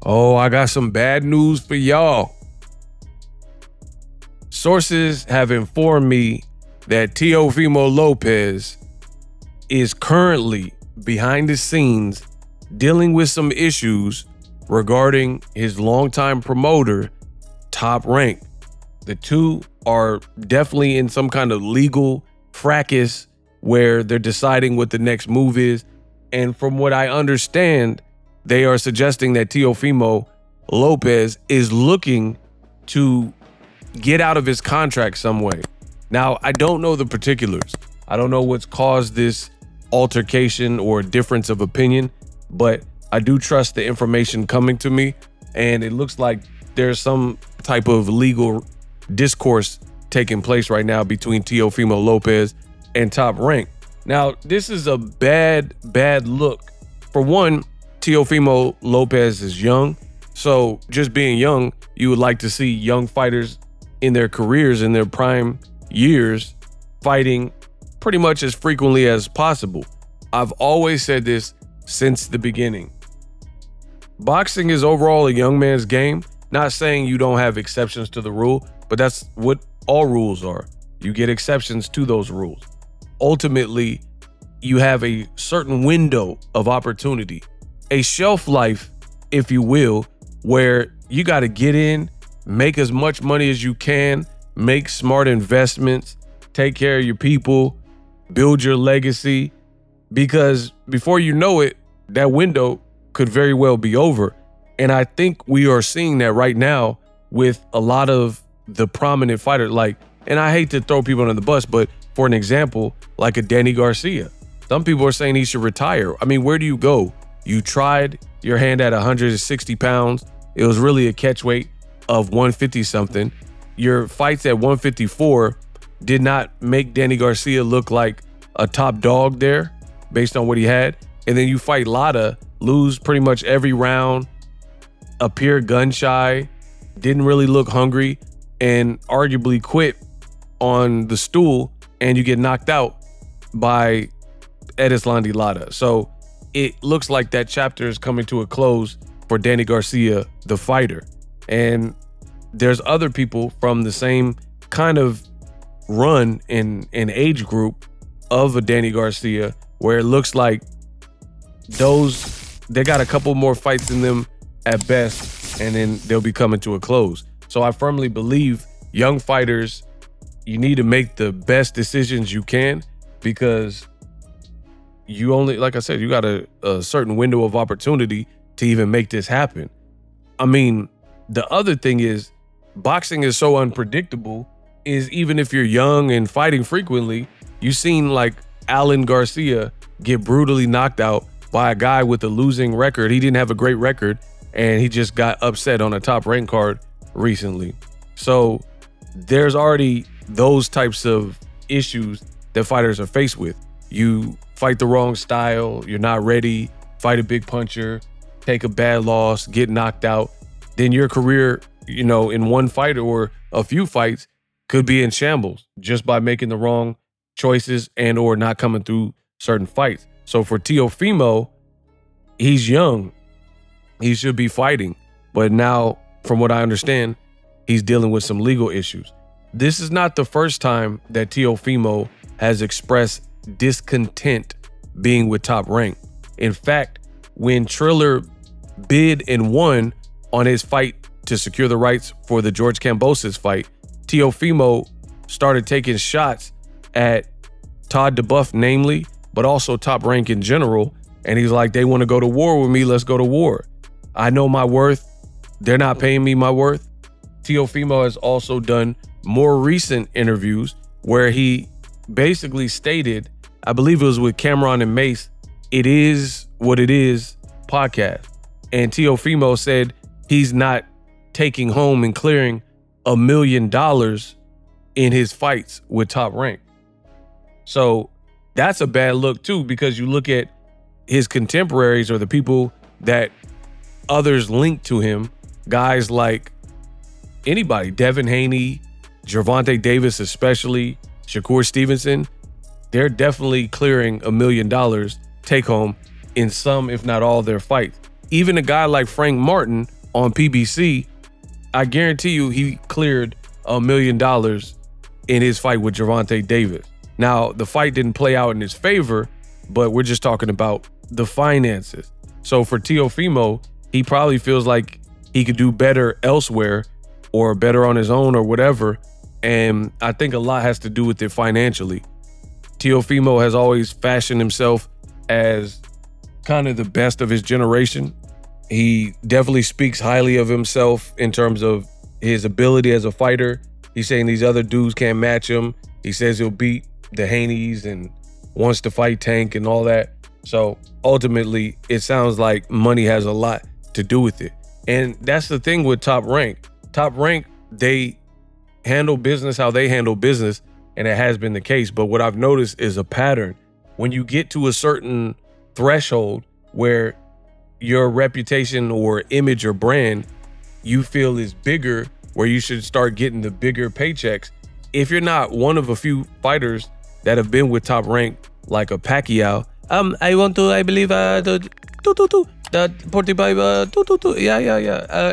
Oh, I got some bad news for y'all. Sources have informed me that Teofimo Lopez is currently behind the scenes dealing with some issues regarding his longtime promoter, Top Rank. The two are definitely in some kind of legal fracas where they're deciding what the next move is. And from what I understand, they are suggesting that Teofimo Lopez is looking to get out of his contract some way. Now, I don't know the particulars. I don't know what's caused this altercation or difference of opinion, but I do trust the information coming to me. And it looks like there's some type of legal discourse taking place right now between Teofimo Lopez and Top Rank. Now, this is a bad look. For one, Teofimo Lopez is young. So just being young, you would like to see young fighters in their careers, in their prime years, fighting pretty much as frequently as possible. I've always said this since the beginning. Boxing is overall a young man's game. Not saying you don't have exceptions to the rule, but that's what all rules are. You get exceptions to those rules. Ultimately, you have a certain window of opportunity, a shelf life, if you will, where you got to get in, make as much money as you can, make smart investments, take care of your people, build your legacy, because before you know it, that window could very well be over. And I think we are seeing that right now with a lot of the prominent fighters. Like, and I hate to throw people under the bus, but for an example, like a Danny Garcia, some people are saying he should retire. I mean, where do you go? You tried your hand at 160 pounds. It was really a catch weight of 150 something. Your fights at 154 did not make Danny Garcia look like a top dog there based on what he had. And then you fight Lara, lose pretty much every round, appear gun shy, didn't really look hungry, and arguably quit on the stool, and you get knocked out by Erislandy Lara. So it looks like that chapter is coming to a close for Danny Garcia, the fighter. And there's other people from the same kind of run in age group of a Danny Garcia, where it looks like they got a couple more fights in them at best, and then they'll be coming to a close. So I firmly believe young fighters, you need to make the best decisions you can, because you only, like I said, you got a certain window of opportunity to even make this happen. I mean, the other thing is, boxing is so unpredictable, is even if you're young and fighting frequently, you've seen like Alan Garcia get brutally knocked out by a guy with a losing record. He didn't have a great record, and he just got upset on a Top Rank card recently. So there's already those types of issues that fighters are faced with. You fight the wrong style, you're not ready, fight a big puncher, take a bad loss, get knocked out, then your career, you know, in one fight or a few fights could be in shambles just by making the wrong choices and or not coming through certain fights. So for Teofimo, he's young. He should be fighting. But now, from what I understand, he's dealing with some legal issues. This is not the first time that Teofimo has expressed discontent being with Top Rank. In fact, when Triller bid and won on his fight to secure the rights for the George Kambosos fight, Teofimo started taking shots at Todd DeBuff namely, but also Top Rank in general. And he's like, they want to go to war with me, let's go to war. I know my worth. They're not paying me my worth. Teofimo has also done more recent interviews where he basically stated, I believe it was with Cameron and Mace, "It is what it is" podcast. And Teofimo said he's not taking home and clearing $1 million in his fights with Top Rank. So that's a bad look too, because you look at his contemporaries or the people that others link to him, guys like anybody, Devin Haney, Gervonta Davis especially, Shakur Stevenson, they're definitely clearing $1 million take home in some, if not all, their fights. Even a guy like Frank Martin on PBC, I guarantee you he cleared $1 million in his fight with Gervonta Davis. Now, the fight didn't play out in his favor, but we're just talking about the finances. So for Teofimo, he probably feels like he could do better elsewhere or better on his own or whatever. And I think a lot has to do with it financially. Teofimo has always fashioned himself as kind of the best of his generation. He definitely speaks highly of himself in terms of his ability as a fighter. He's saying these other dudes can't match him. He says he'll beat the Haneys and wants to fight Tank and all that. So ultimately, it sounds like money has a lot to do with it. And that's the thing with Top Rank. Top Rank, they handle business how they handle business, and it has been the case. But what I've noticed is a pattern. When you get to a certain threshold where your reputation or image or brand you feel is bigger, where you should start getting the bigger paychecks. If you're not one of a few fighters that have been with Top Rank, like a Pacquiao, I believe, the 45,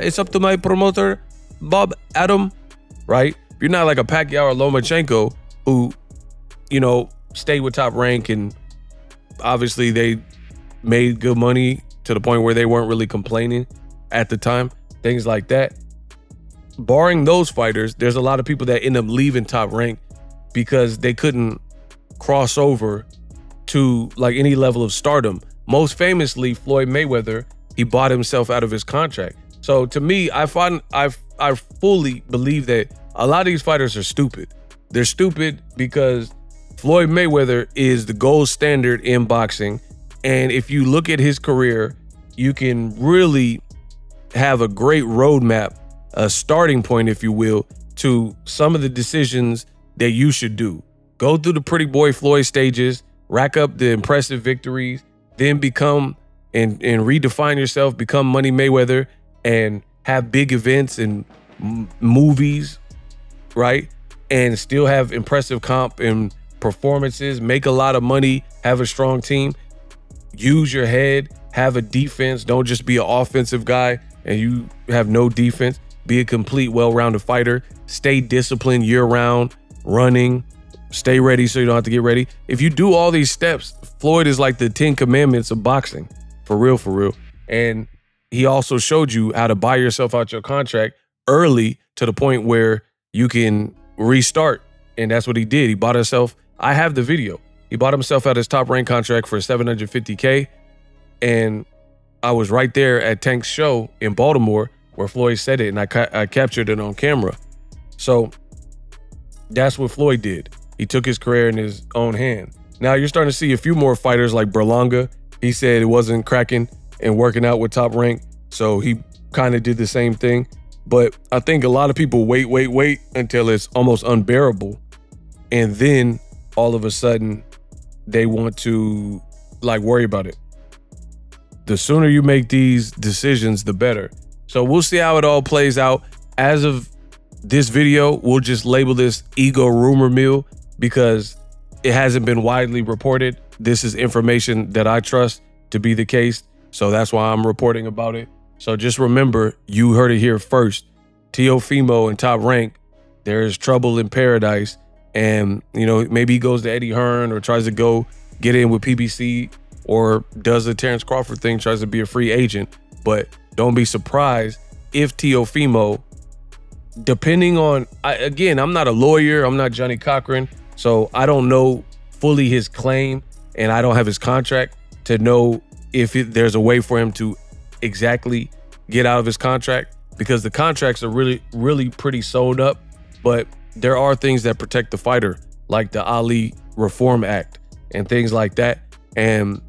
it's up to my promoter, Bob Arum, right? If you're not like a Pacquiao or Lomachenko, who, you know, stay with Top Rank and obviously they made good money to the point where they weren't really complaining at the time, things like that. Barring those fighters, there's a lot of people that end up leaving Top Rank because they couldn't cross over to like any level of stardom. Most famously, Floyd Mayweather, he bought himself out of his contract. So to me, I fully believe that a lot of these fighters are stupid. They're stupid because Floyd Mayweather is the gold standard in boxing. And if you look at his career, you can really have a great roadmap, a starting point, if you will, to some of the decisions that you should do. Go through the pretty boy Floyd stages, rack up the impressive victories, then become and redefine yourself, become Money Mayweather, and have big events and movies, right? And still have impressive comp and performances, make a lot of money, have a strong team, use your head, have a defense. Don't just be an offensive guy and you have no defense. Be a complete, well-rounded fighter. Stay disciplined year-round, running, stay ready so you don't have to get ready. If you do all these steps, Floyd is like the 10 commandments of boxing, for real, for real. And he also showed you how to buy yourself out your contract early to the point where you can restart. And that's what he did. He bought himself, I have the video. He bought himself out his Top Rank contract for $750K. And I was right there at Tank's show in Baltimore where Floyd said it, and I captured it on camera. So that's what Floyd did. He took his career in his own hand. Now you're starting to see a few more fighters like Berlanga. He said it wasn't cracking and working out with Top Rank, so he kind of did the same thing. But I think a lot of people wait until it's almost unbearable, and then all of a sudden they want to like worry about it. The sooner you make these decisions, the better. So we'll see how it all plays out. As of this video, we'll just label this ego rumor mill because it hasn't been widely reported. This is information that I trust to be the case. So that's why I'm reporting about it. So just remember, you heard it here first. Teofimo and Top Rank, there is trouble in paradise. And, you know, maybe he goes to Eddie Hearn or tries to go get in with PBC or does the Terrence Crawford thing, tries to be a free agent. But don't be surprised if Teofimo, depending on, again, I'm not a lawyer, I'm not Johnny Cochran, so I don't know fully his claim and I don't have his contract to know if there's a way for him to exactly get out of his contract, because the contracts are really pretty sewn up. But there are things that protect the fighter, like the Ali Reform Act and things like that. And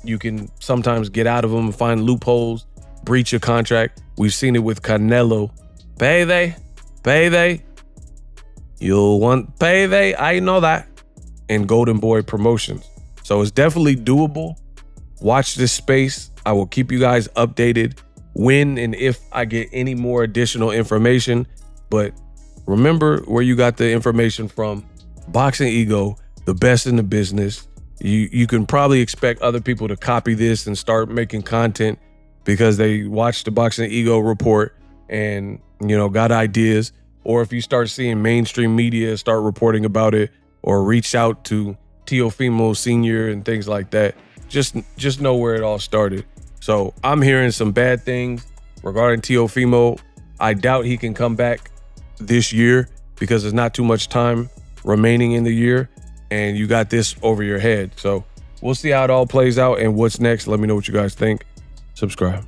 you can sometimes get out of them and find loopholes, breach a contract. We've seen it with Canelo. Payday. You'll want payday, I know that. And Golden Boy Promotions. So it's definitely doable. Watch this space. I will keep you guys updated when and if I get any more additional information. But remember where you got the information from. Boxing Ego, the best in the business. You can probably expect other people to copy this and start making content because they watched the Boxing Ego report and, you know, got ideas. Or if you start seeing mainstream media start reporting about it or reach out to Teofimo Sr. and things like that, just know where it all started. So I'm hearing some bad things regarding Teofimo. I doubt he can come back this year because there's not too much time remaining in the year and you got this over your head. So we'll see how it all plays out and what's next. Let me know what you guys think. Subscribe.